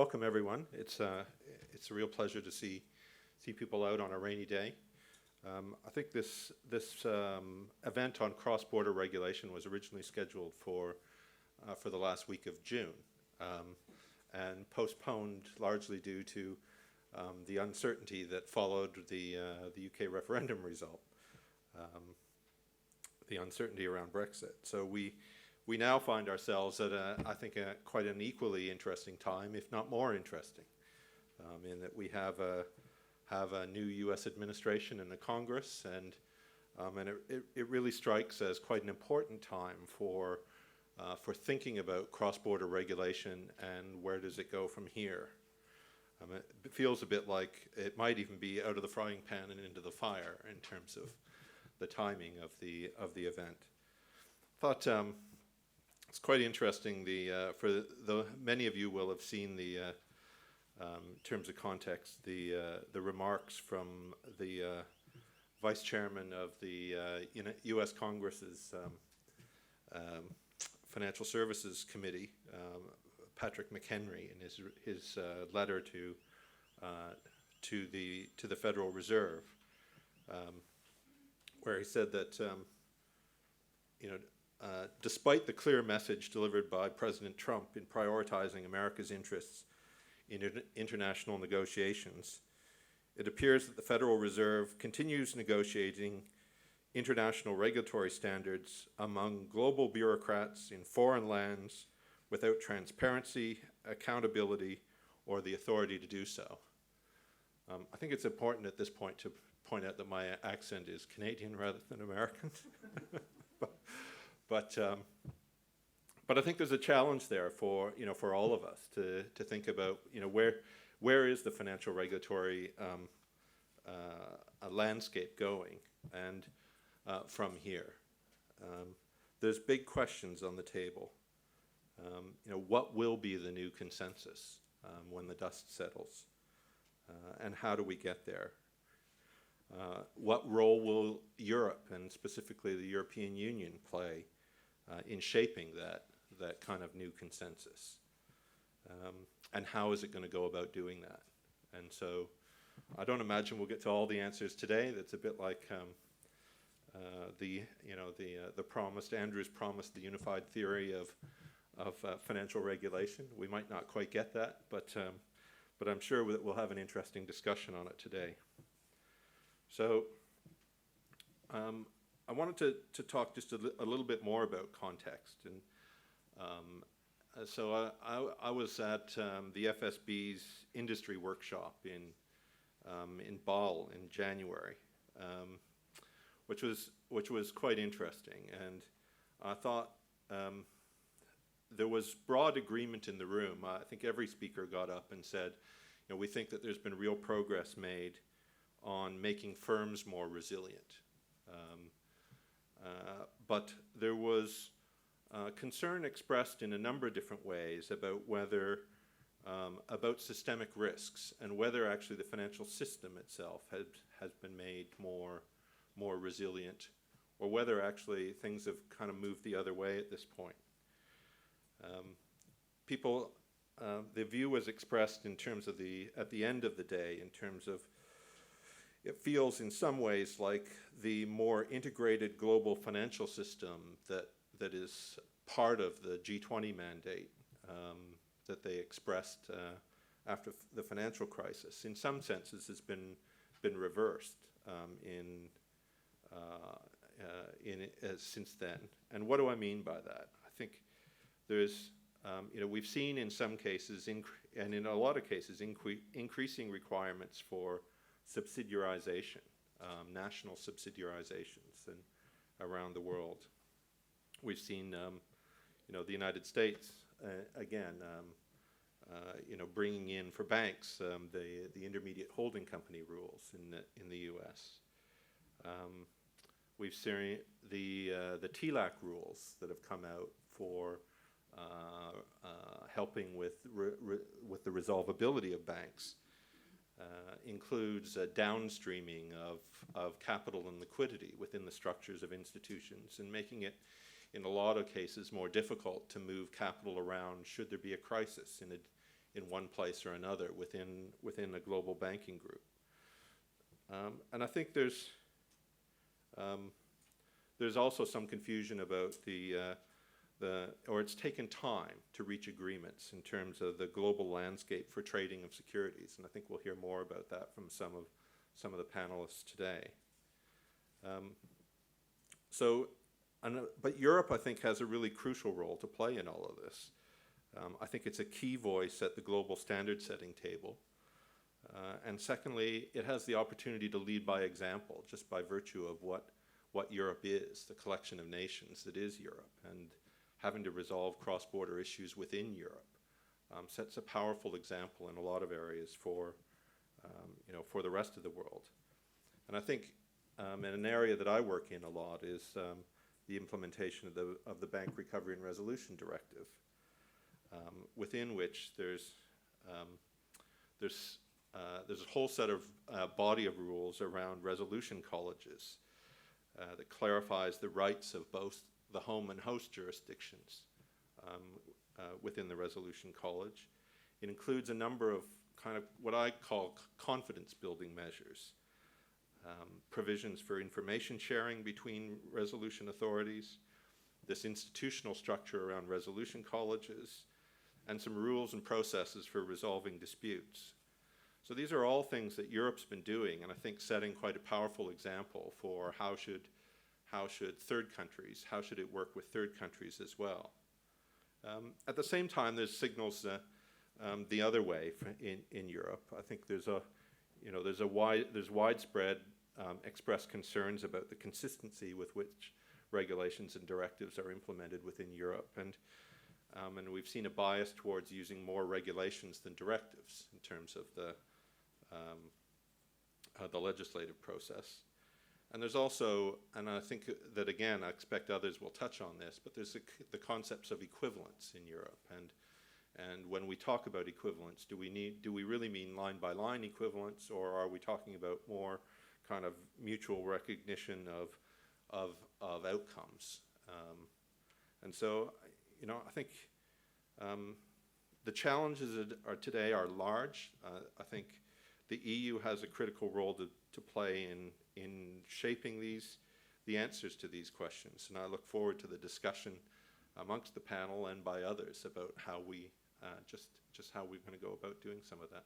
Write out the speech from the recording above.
Welcome, everyone. It's a real pleasure to see people out on a rainy day. I think this event on cross-border regulation was originally scheduled for the last week of June, and postponed largely due to the uncertainty that followed the UK referendum result, the uncertainty around Brexit. So we now find ourselves at I think quite an equally interesting time, if not more interesting, in that we have a new U.S. administration and a Congress, and it really strikes as quite an important time for thinking about cross-border regulation and where does it go from here. It feels a bit like it might even be out of the frying pan and into the fire in terms of the timing of the event. Thought it's quite interesting. Many of you will have seen in terms of context, the remarks from the Vice Chairman of the U.S. Congress's Financial Services Committee, Patrick McHenry, in his letter to the Federal Reserve, where he said that despite the clear message delivered by President Trump in prioritizing America's interests in international negotiations, it appears that the Federal Reserve continues negotiating international regulatory standards among global bureaucrats in foreign lands without transparency, accountability, or the authority to do so. I think it's important at this point to point out that my accent is Canadian rather than American. But I think there's a challenge there for all of us to think about where is the financial regulatory landscape going, and from here. There's big questions on the table. What will be the new consensus when the dust settles, and how do we get there? What role will Europe, and specifically the European Union, play in shaping that kind of new consensus? And how is it going to go about doing that? And so I don't imagine we'll get to all the answers today. That's a bit like the promised, Andrew's promised the unified theory of financial regulation. We might not quite get that, but I'm sure that we'll have an interesting discussion on it today. So I wanted to talk just a little bit more about context. And so I was at the FSB's industry workshop in Bâle in January, which was quite interesting. And I thought there was broad agreement in the room. I think every speaker got up and said, we think that there's been real progress made on making firms more resilient. But there was concern expressed in a number of different ways about about systemic risks and whether actually the financial system itself has been made more resilient, or whether actually things have kind of moved the other way at this point. The view was expressed in terms of at the end of the day, in terms of it feels in some ways like the more integrated global financial system that is part of the G20 mandate that they expressed after the financial crisis, in some senses has been reversed since then. And what do I mean by that? I think there's we've seen in some cases, and in a lot of cases, increasing requirements for subsidiarization, national subsidiarizations around the world. We've seen, the United States again, bringing in for banks the intermediate holding company rules in the U.S. We've seen the TLAC rules that have come out for helping with the resolvability of banks. Includes a downstreaming of capital and liquidity within the structures of institutions, and making it, in a lot of cases, more difficult to move capital around should there be a crisis in one place or another within a global banking group. And I think there's also some confusion about or it's taken time to reach agreements in terms of the global landscape for trading of securities, and I think we'll hear more about that from some of the panelists today. But Europe, I think, has a really crucial role to play in all of this. I think it's a key voice at the global standard setting table. And secondly, it has the opportunity to lead by example, just by virtue of what Europe is, the collection of nations that is Europe, and having to resolve cross-border issues within Europe sets a powerful example in a lot of areas for the rest of the world. And I think in an area that I work in a lot is the implementation of the Bank Recovery and Resolution Directive, within which there's a whole set of body of rules around resolution colleges that clarifies the rights of both the home and host jurisdictions within the resolution college. It includes a number of kind of what I call confidence building measures, provisions for information sharing between resolution authorities, this institutional structure around resolution colleges, and some rules and processes for resolving disputes. So these are all things that Europe's been doing, and I think setting quite a powerful example for how should third countries, how should it work with third countries as well. At the same time, there's signals the other way in Europe. I think there's widespread expressed concerns about the consistency with which regulations and directives are implemented within Europe, and we've seen a bias towards using more regulations than directives in terms of the legislative process. And there's also, and I think that again, I expect others will touch on this, but there's the concepts of equivalence in Europe. And when we talk about equivalence, do we really mean line by line equivalence, or are we talking about more kind of mutual recognition of outcomes? And so, I think the challenges today are large. I think the EU has a critical role to play in shaping the answers to these questions, and I look forward to the discussion amongst the panel and by others about how we just how we're going to go about doing some of that.